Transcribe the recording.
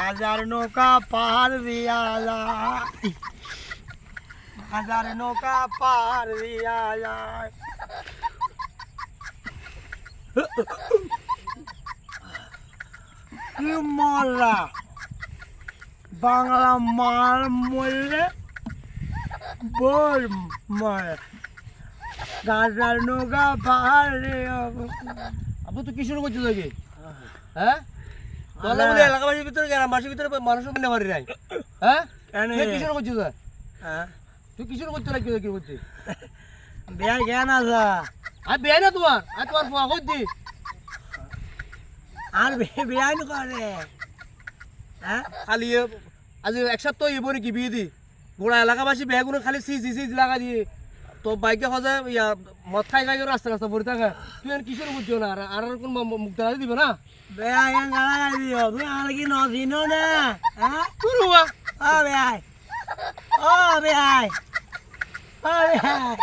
হাজার নৌকা পার দিয়া যায়, হাজার নৌকা পার দিয়া যায়। কি মরলা বাংলা মার মরলে বল মর, হাজার নৌকা পার দিয়া। আপনি তো কি শুরু করছো নাকি? হ্যাঁ বলে বলে এলাকাবাসীর ভিতরে গ্রামবাসীর ভিতরে মানুষ কিনে পারি নাই। হ্যাঁ তুই কি শুরু করছো? তুই কি শুরু করছো নাকি? কি করছিস? বিয়ার জ্ঞান আছে আর বিয়ে না তোমার, আর তোমার ফোয়া করছি আর বিয়াই করে। হ্যাঁ খালি আজ এক সপ্তাহ ইয়ে নাকি বিয়ে দি গোড়া এলাকাবাসী বেগুলো খালি সিজ লাগা দিয়ে তো বাইকে খোঁজে ইয়া মদ খাই খাই রাস্তা রাস্তা পড়ে থাকা। তুই আর কি শুরু করছো না? আর কোন মুখ দেখা দিবে না? বেয়া গালা দিও তুমি আর কি নজিনো না। হ্যাঁ তুই ও বেয়াই, ও বেয়াই, ও বেয়াই।